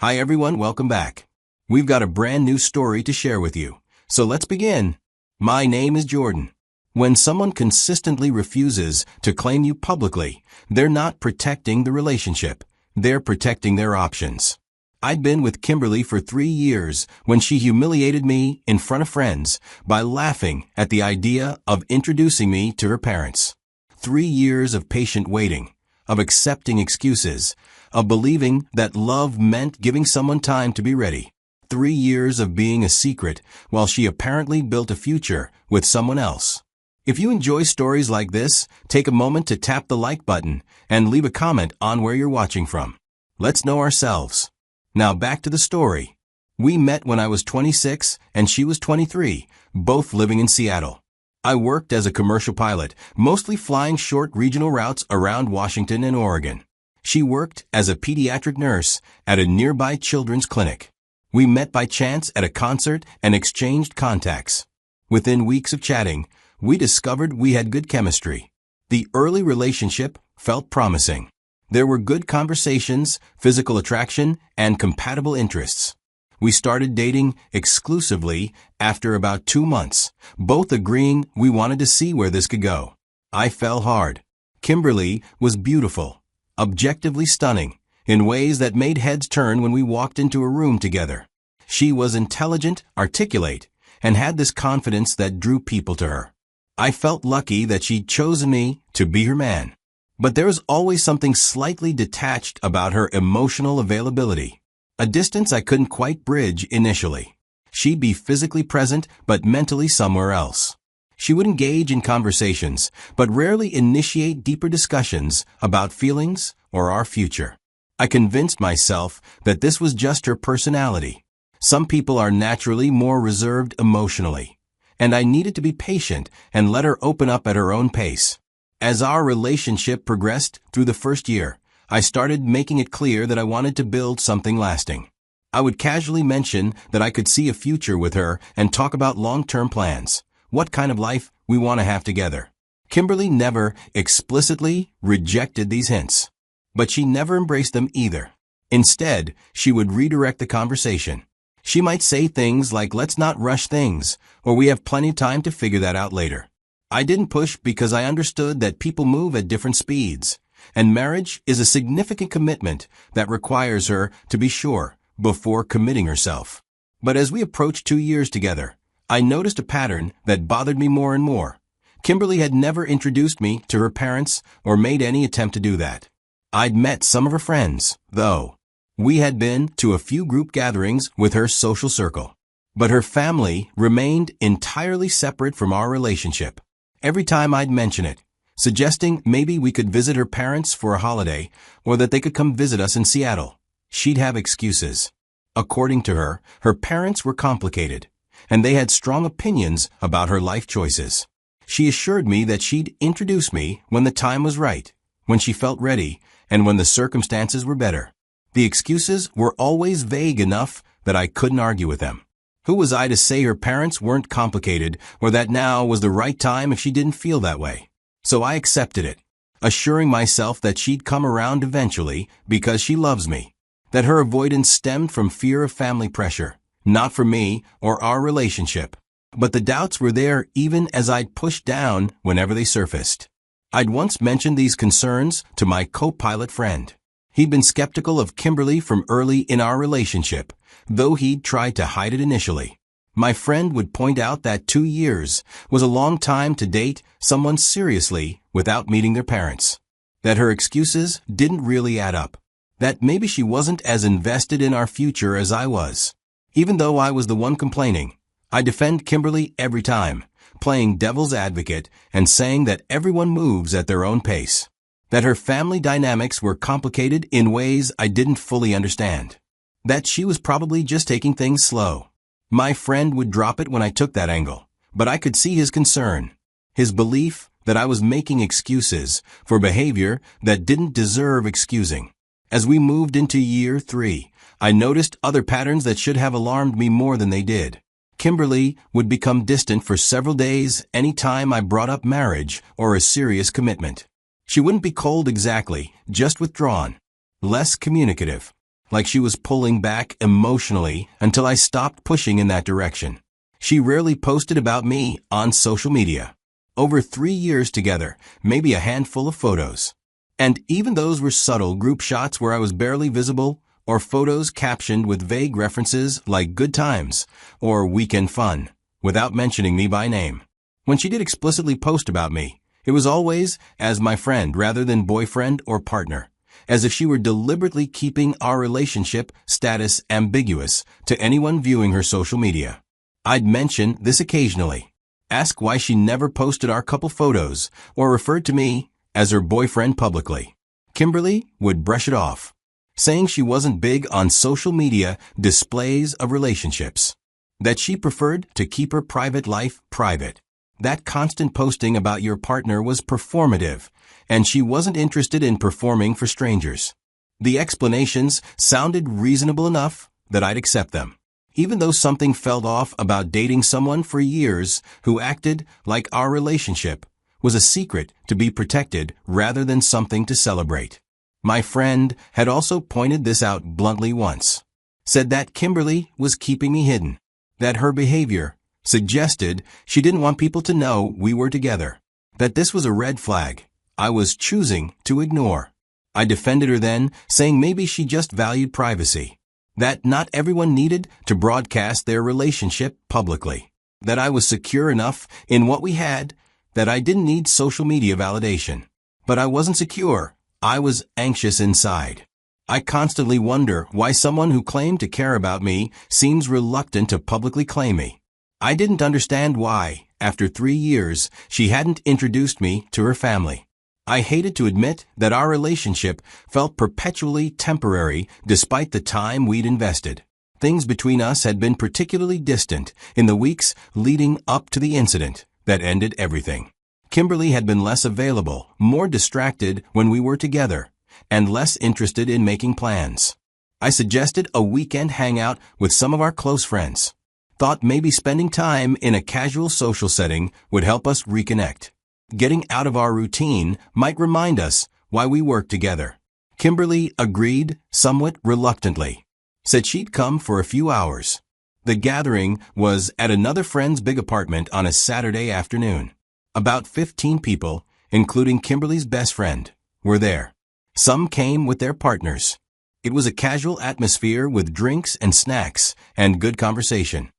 Hi everyone, welcome back. We've got a brand new story to share with you. So let's begin. My name is Jordan. When someone consistently refuses to claim you publicly, they're not protecting the relationship. They're protecting their options. I'd been with Kimberly for 3 years when she humiliated me in front of friends by laughing at the idea of introducing me to her parents. 3 years of patient waiting, of accepting excuses, of believing that love meant giving someone time to be ready. 3 years of being a secret while she apparently built a future with someone else. If you enjoy stories like this, take a moment to tap the like button and leave a comment on where you're watching from. Let's know ourselves. Now back to the story. We met when I was 26 and she was 23, both living in Seattle. I worked as a commercial pilot, mostly flying short regional routes around Washington and Oregon. She worked as a pediatric nurse at a nearby children's clinic. We met by chance at a concert and exchanged contacts. Within weeks of chatting, we discovered we had good chemistry. The early relationship felt promising. There were good conversations, physical attraction, and compatible interests. We started dating exclusively after about 2 months, both agreeing we wanted to see where this could go. I fell hard. Kimberly was beautiful, objectively stunning, in ways that made heads turn when we walked into a room together. She was intelligent, articulate, and had this confidence that drew people to her. I felt lucky that she'd chosen me to be her man. But there was always something slightly detached about her emotional availability, a distance I couldn't quite bridge initially. She'd be physically present, but mentally somewhere else. She would engage in conversations, but rarely initiate deeper discussions about feelings or our future. I convinced myself that this was just her personality. Some people are naturally more reserved emotionally, and I needed to be patient and let her open up at her own pace. As our relationship progressed through the first year, I started making it clear that I wanted to build something lasting. I would casually mention that I could see a future with her and talk about long-term plans, what kind of life we want to have together. Kimberly never explicitly rejected these hints, but she never embraced them either. Instead, she would redirect the conversation. She might say things like, "Let's not rush things," or "We have plenty of time to figure that out later." I didn't push because I understood that people move at different speeds, and marriage is a significant commitment that requires her to be sure before committing herself. But as we approached 2 years together, I noticed a pattern that bothered me more and more. Kimberly had never introduced me to her parents or made any attempt to do that. I'd met some of her friends, though. We had been to a few group gatherings with her social circle. But her family remained entirely separate from our relationship. Every time I'd mention it, suggesting maybe we could visit her parents for a holiday or that they could come visit us in Seattle, she'd have excuses. According to her, her parents were complicated, and they had strong opinions about her life choices. She assured me that she'd introduce me when the time was right, when she felt ready, and when the circumstances were better. The excuses were always vague enough that I couldn't argue with them. Who was I to say her parents weren't complicated or that now was the right time if she didn't feel that way? So I accepted it, assuring myself that she'd come around eventually because she loves me, that her avoidance stemmed from fear of family pressure, not from me or our relationship. But the doubts were there even as I'd pushed down whenever they surfaced. I'd once mentioned these concerns to my co-pilot friend. He'd been skeptical of Kimberly from early in our relationship, though he'd tried to hide it initially. My friend would point out that 2 years was a long time to date someone seriously without meeting their parents. That her excuses didn't really add up. That maybe she wasn't as invested in our future as I was. Even though I was the one complaining, I defend Kimberly every time, playing devil's advocate and saying that everyone moves at their own pace. That her family dynamics were complicated in ways I didn't fully understand. That she was probably just taking things slow. My friend would drop it when I took that angle, but I could see his concern, his belief that I was making excuses for behavior that didn't deserve excusing. As we moved into year 3, I noticed other patterns that should have alarmed me more than they did. Kimberly would become distant for several days any time I brought up marriage or a serious commitment. She wouldn't be cold exactly, just withdrawn, less communicative. like she was pulling back emotionally until I stopped pushing in that direction. She rarely posted about me on social media. Over 3 years together, maybe a handful of photos. And even those were subtle group shots where I was barely visible, or photos captioned with vague references like good times or weekend fun, without mentioning me by name. When she did explicitly post about me, it was always as my friend rather than boyfriend or partner, as if she were deliberately keeping our relationship status ambiguous to anyone viewing her social media. I'd mention this occasionally, ask why she never posted our couple photos or referred to me as her boyfriend publicly. Kimberly would brush it off, saying she wasn't big on social media displays of relationships, that she preferred to keep her private life private. That constant posting about your partner was performative, and she wasn't interested in performing for strangers. The explanations sounded reasonable enough that I'd accept them, even though something felt off about dating someone for years who acted like our relationship was a secret to be protected rather than something to celebrate. My friend had also pointed this out bluntly once, said that Kimberly was keeping me hidden, that her behavior suggested she didn't want people to know we were together, that this was a red flag I was choosing to ignore. I defended her then, saying maybe she just valued privacy, that not everyone needed to broadcast their relationship publicly, that I was secure enough in what we had, that I didn't need social media validation. But I wasn't secure. I was anxious inside. I constantly wonder why someone who claimed to care about me seems reluctant to publicly claim me. I didn't understand why, after 3 years, she hadn't introduced me to her family. I hated to admit that our relationship felt perpetually temporary despite the time we'd invested. Things between us had been particularly distant in the weeks leading up to the incident that ended everything. Kimberly had been less available, more distracted when we were together, and less interested in making plans. I suggested a weekend hangout with some of our close friends. Thought maybe spending time in a casual social setting would help us reconnect. Getting out of our routine might remind us why we worked together. Kimberly agreed somewhat reluctantly, said she'd come for a few hours. The gathering was at another friend's big apartment on a Saturday afternoon. About 15 people, including Kimberly's best friend, were there. Some came with their partners. It was a casual atmosphere with drinks and snacks and good conversation.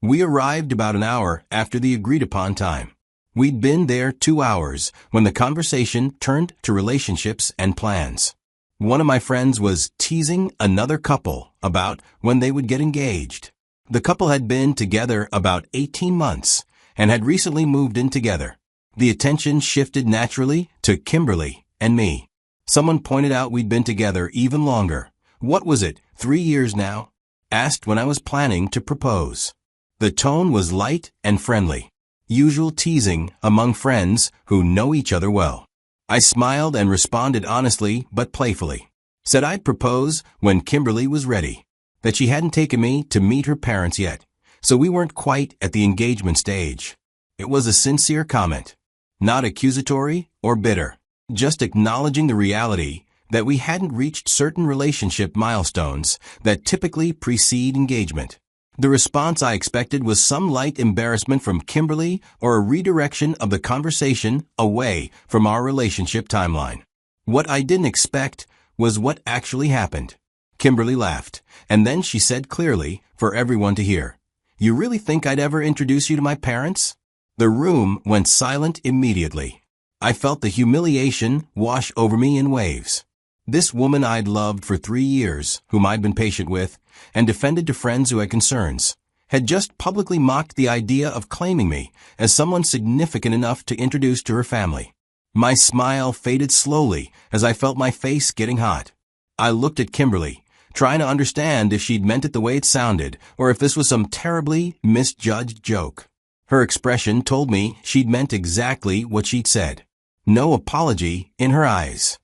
We arrived about an hour after the agreed-upon time. We'd been there 2 hours when the conversation turned to relationships and plans. One of my friends was teasing another couple about when they would get engaged. The couple had been together about 18 months and had recently moved in together. The attention shifted naturally to Kimberly and me. Someone pointed out we'd been together even longer. What was it, 3 years now? Asked when I was planning to propose. The tone was light and friendly, usual teasing among friends who know each other well. I smiled and responded honestly but playfully. Said I'd propose when Kimberly was ready, that she hadn't taken me to meet her parents yet, so we weren't quite at the engagement stage. It was a sincere comment, not accusatory or bitter, just acknowledging the reality that we hadn't reached certain relationship milestones that typically precede engagement. The response I expected was some light embarrassment from Kimberly or a redirection of the conversation away from our relationship timeline. What I didn't expect was what actually happened. Kimberly laughed, and then she said clearly, for everyone to hear, "You really think I'd ever introduce you to my parents?" The room went silent immediately. I felt the humiliation wash over me in waves. This woman I'd loved for 3 years, whom I'd been patient with, and defended to friends who had concerns, had just publicly mocked the idea of claiming me as someone significant enough to introduce to her family. My smile faded slowly as I felt my face getting hot. I looked at Kimberly, trying to understand if she'd meant it the way it sounded, or if this was some terribly misjudged joke. Her expression told me she'd meant exactly what she'd said. No apology in her eyes.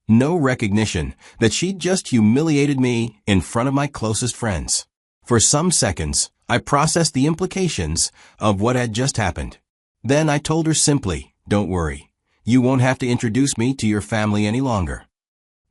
No recognition that she'd just humiliated me in front of my closest friends. For some seconds, I processed the implications of what had just happened. Then I told her simply, "Don't worry. You won't have to introduce me to your family any longer."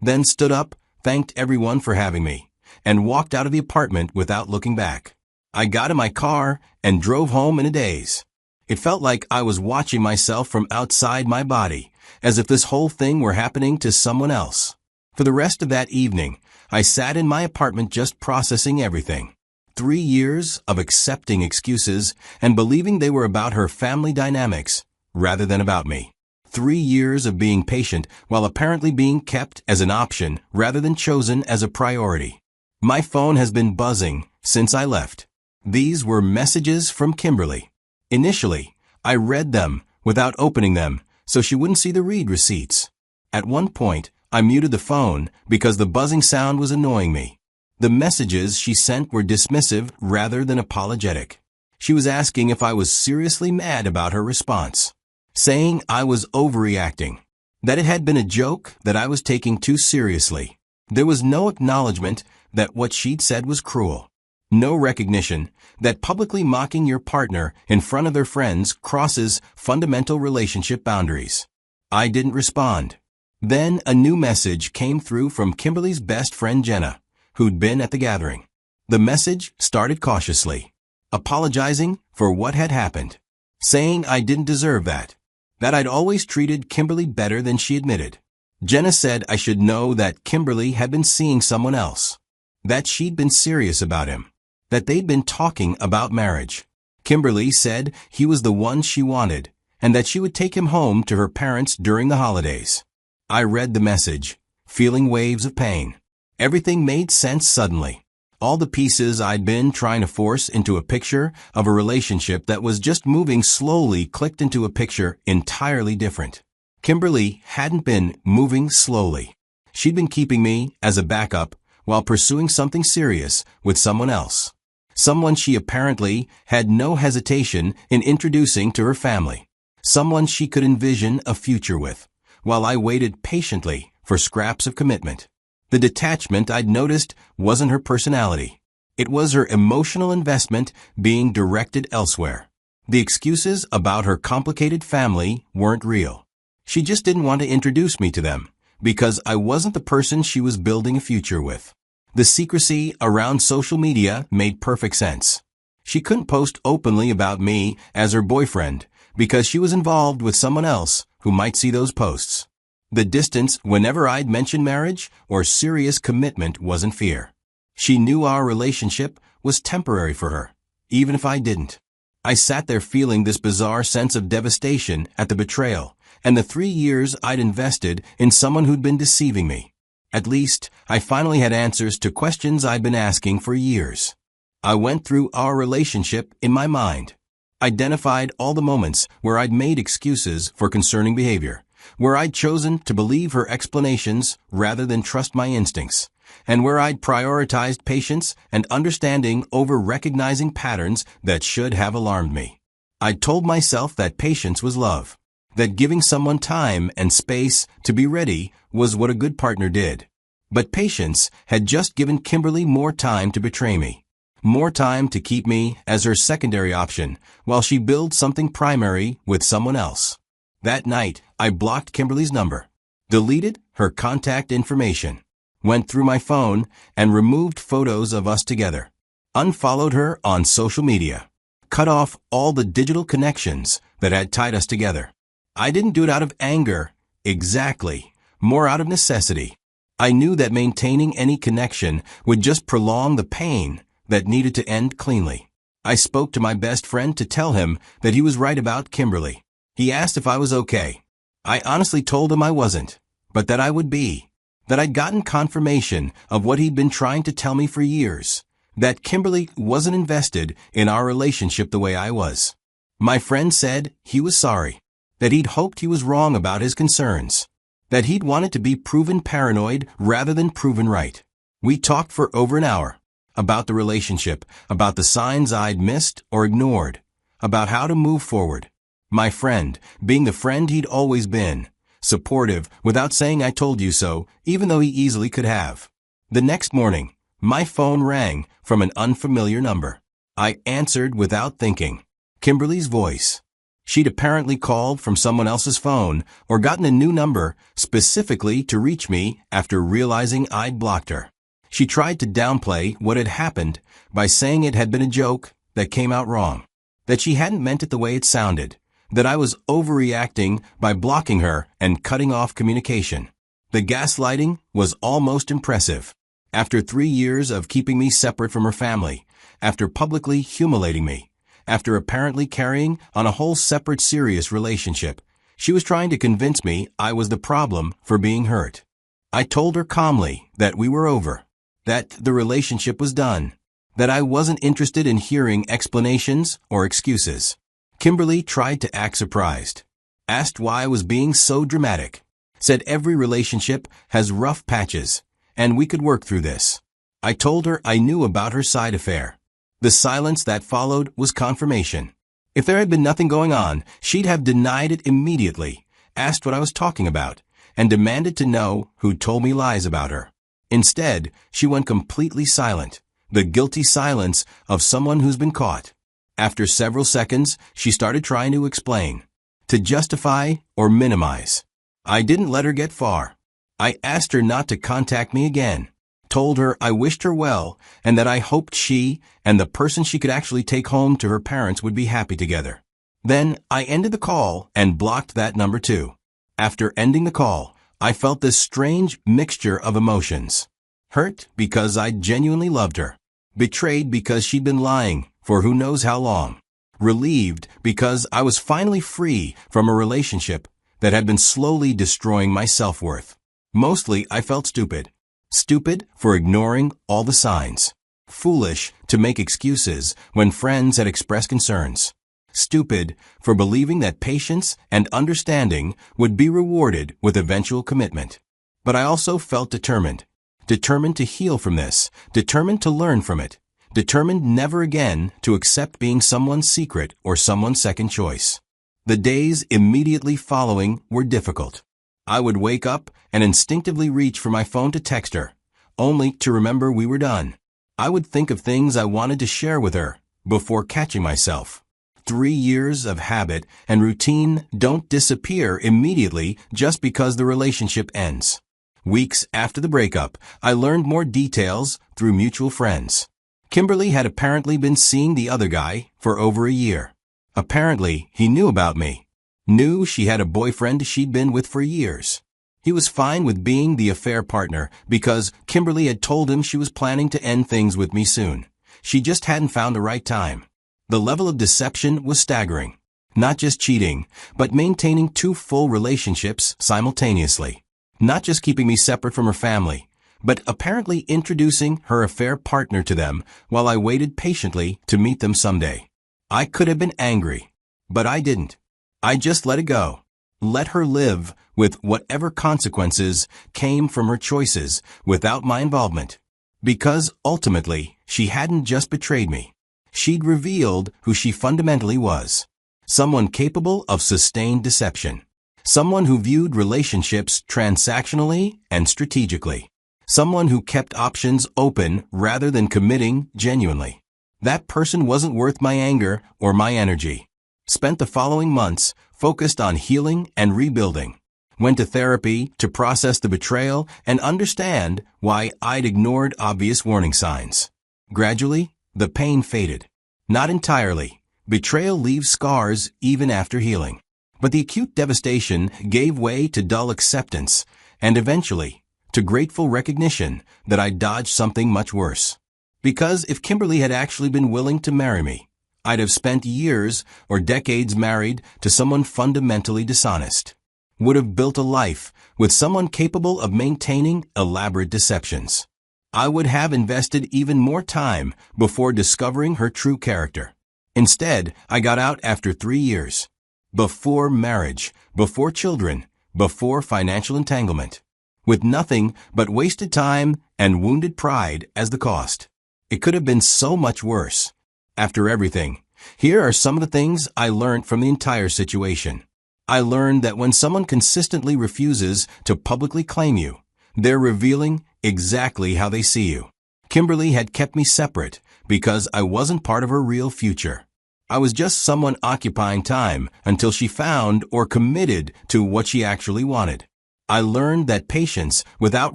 Then stood up, thanked everyone for having me, and walked out of the apartment without looking back. I got in my car and drove home in a daze. It felt like I was watching myself from outside my body, as if this whole thing were happening to someone else. For the rest of that evening, I sat in my apartment just processing everything. 3 years of accepting excuses and believing they were about her family dynamics rather than about me. 3 years of being patient while apparently being kept as an option rather than chosen as a priority. My phone has been buzzing since I left. These were messages from Kimberly. Initially, I read them without opening them so she wouldn't see the read receipts. At one point, I muted the phone because the buzzing sound was annoying me. The messages she sent were dismissive rather than apologetic. She was asking if I was seriously mad about her response, saying I was overreacting, that it had been a joke that I was taking too seriously. There was no acknowledgement that what she'd said was cruel. No recognition that publicly mocking your partner in front of their friends crosses fundamental relationship boundaries. I didn't respond. Then a new message came through from Kimberly's best friend Jenna, who'd been at the gathering. The message started cautiously, apologizing for what had happened, saying I didn't deserve that I'd always treated Kimberly better than she admitted. Jenna said I should know that Kimberly had been seeing someone else, that she'd been serious about him, that they'd been talking about marriage. Kimberly said he was the one she wanted, and that she would take him home to her parents during the holidays. I read the message, feeling waves of pain. Everything made sense suddenly. All the pieces I'd been trying to force into a picture of a relationship that was just moving slowly clicked into a picture entirely different. Kimberly hadn't been moving slowly. She'd been keeping me as a backup while pursuing something serious with someone else. Someone she apparently had no hesitation in introducing to her family. Someone she could envision a future with, while I waited patiently for scraps of commitment. The detachment I'd noticed wasn't her personality. It was her emotional investment being directed elsewhere. The excuses about her complicated family weren't real. She just didn't want to introduce me to them, because I wasn't the person she was building a future with. The secrecy around social media made perfect sense. She couldn't post openly about me as her boyfriend because she was involved with someone else who might see those posts. The distance whenever I'd mention marriage or serious commitment wasn't fear. She knew our relationship was temporary for her, even if I didn't. I sat there feeling this bizarre sense of devastation at the betrayal and the 3 years I'd invested in someone who'd been deceiving me. At least, I finally had answers to questions I'd been asking for years. I went through our relationship in my mind, identified all the moments where I'd made excuses for concerning behavior, where I'd chosen to believe her explanations rather than trust my instincts, and where I'd prioritized patience and understanding over recognizing patterns that should have alarmed me. I'd told myself that patience was love, that giving someone time and space to be ready was what a good partner did. But patience had just given Kimberly more time to betray me, more time to keep me as her secondary option while she built something primary with someone else. That night, I blocked Kimberly's number, deleted her contact information, went through my phone and removed photos of us together, unfollowed her on social media, cut off all the digital connections that had tied us together. I didn't do it out of anger, exactly, more out of necessity. I knew that maintaining any connection would just prolong the pain that needed to end cleanly. I spoke to my best friend to tell him that he was right about Kimberly. He asked if I was okay. I honestly told him I wasn't, but that I would be, that I'd gotten confirmation of what he'd been trying to tell me for years, that Kimberly wasn't invested in our relationship the way I was. My friend said he was sorry, that he'd hoped he was wrong about his concerns, that he'd wanted to be proven paranoid rather than proven right. We talked for over an hour about the relationship, about the signs I'd missed or ignored, about how to move forward. My friend, being the friend he'd always been, supportive without saying I told you so, even though he easily could have. The next morning, my phone rang from an unfamiliar number. I answered without thinking. Kimberly's voice. She'd apparently called from someone else's phone or gotten a new number specifically to reach me after realizing I'd blocked her. She tried to downplay what had happened by saying it had been a joke that came out wrong, that she hadn't meant it the way it sounded, that I was overreacting by blocking her and cutting off communication. The gaslighting was almost impressive. After 3 years of keeping me separate from her family, after publicly humiliating me, after apparently carrying on a whole separate serious relationship, she was trying to convince me I was the problem for being hurt. I told her calmly that we were over, that the relationship was done, that I wasn't interested in hearing explanations or excuses. Kimberly tried to act surprised, asked why I was being so dramatic, said every relationship has rough patches, and we could work through this. I told her I knew about her side affair. The silence that followed was confirmation. If there had been nothing going on, she'd have denied it immediately, asked what I was talking about, and demanded to know who told me lies about her. Instead, she went completely silent, the guilty silence of someone who's been caught. After several seconds, she started trying to explain, to justify or minimize. I didn't let her get far. I asked her not to contact me again, told her I wished her well and that I hoped she and the person she could actually take home to her parents would be happy together. Then I ended the call and blocked that number too. After ending the call, I felt this strange mixture of emotions. Hurt because I genuinely loved her. Betrayed because she'd been lying for who knows how long. Relieved because I was finally free from a relationship that had been slowly destroying my self-worth. Mostly I felt stupid. Stupid for ignoring all the signs. Foolish to make excuses when friends had expressed concerns. Stupid for believing that patience and understanding would be rewarded with eventual commitment. But I also felt determined. Determined to heal from this. Determined to learn from it. Determined never again to accept being someone's secret or someone's second choice. The days immediately following were difficult. I would wake up and instinctively reach for my phone to text her, only to remember we were done. I would think of things I wanted to share with her before catching myself. 3 years of habit and routine don't disappear immediately just because the relationship ends. Weeks after the breakup, I learned more details through mutual friends. Kimberly had apparently been seeing the other guy for over a year. Apparently, he knew about me. Knew she had a boyfriend she'd been with for years. He was fine with being the affair partner because Kimberly had told him she was planning to end things with me soon. She just hadn't found the right time. The level of deception was staggering. Not just cheating, but maintaining 2 full relationships simultaneously. Not just keeping me separate from her family, but apparently introducing her affair partner to them while I waited patiently to meet them someday. I could have been angry, but I didn't. I just let it go. Let her live with whatever consequences came from her choices without my involvement. Because ultimately, she hadn't just betrayed me. She'd revealed who she fundamentally was. Someone capable of sustained deception. Someone who viewed relationships transactionally and strategically. Someone who kept options open rather than committing genuinely. That person wasn't worth my anger or my energy. Spent the following months focused on healing and rebuilding. Went to therapy to process the betrayal and understand why I'd ignored obvious warning signs. Gradually, the pain faded. Not entirely. Betrayal leaves scars even after healing. But the acute devastation gave way to dull acceptance and eventually to grateful recognition that I dodged something much worse. Because if Kimberly had actually been willing to marry me, I'd have spent years or decades married to someone fundamentally dishonest. Would have built a life with someone capable of maintaining elaborate deceptions. I would have invested even more time before discovering her true character. Instead, I got out after 3 years. Before marriage, before children, before financial entanglement. With nothing but wasted time and wounded pride as the cost. It could have been so much worse. After everything, here are some of the things I learned from the entire situation. I learned that when someone consistently refuses to publicly claim you, they're revealing exactly how they see you. Kimberly had kept me separate because I wasn't part of her real future. I was just someone occupying time until she found or committed to what she actually wanted. I learned that patience without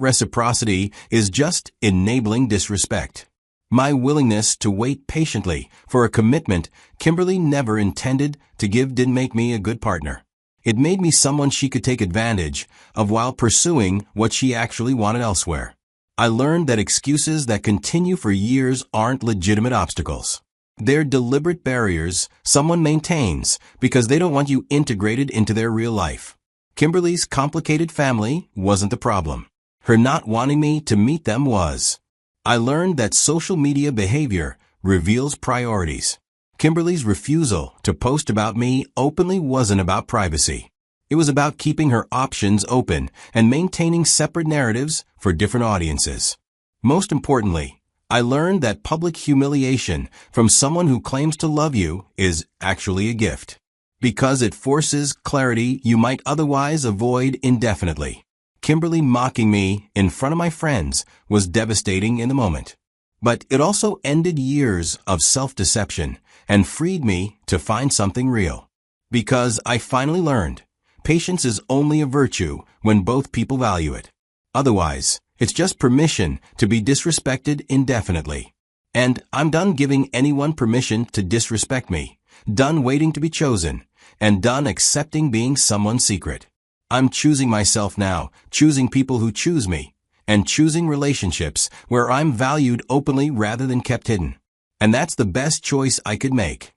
reciprocity is just enabling disrespect. My willingness to wait patiently for a commitment Kimberly never intended to give didn't make me a good partner. It made me someone she could take advantage of while pursuing what she actually wanted elsewhere. I learned that excuses that continue for years aren't legitimate obstacles. They're deliberate barriers someone maintains because they don't want you integrated into their real life. Kimberly's complicated family wasn't the problem. Her not wanting me to meet them was. I learned that social media behavior reveals priorities. Kimberly's refusal to post about me openly wasn't about privacy. It was about keeping her options open and maintaining separate narratives for different audiences. Most importantly, I learned that public humiliation from someone who claims to love you is actually a gift, because it forces clarity you might otherwise avoid indefinitely. Kimberly mocking me in front of my friends was devastating in the moment. But it also ended years of self-deception and freed me to find something real. Because I finally learned, patience is only a virtue when both people value it. Otherwise, it's just permission to be disrespected indefinitely. And I'm done giving anyone permission to disrespect me, done waiting to be chosen, and done accepting being someone's secret. I'm choosing myself now, choosing people who choose me, and choosing relationships where I'm valued openly rather than kept hidden. And that's the best choice I could make.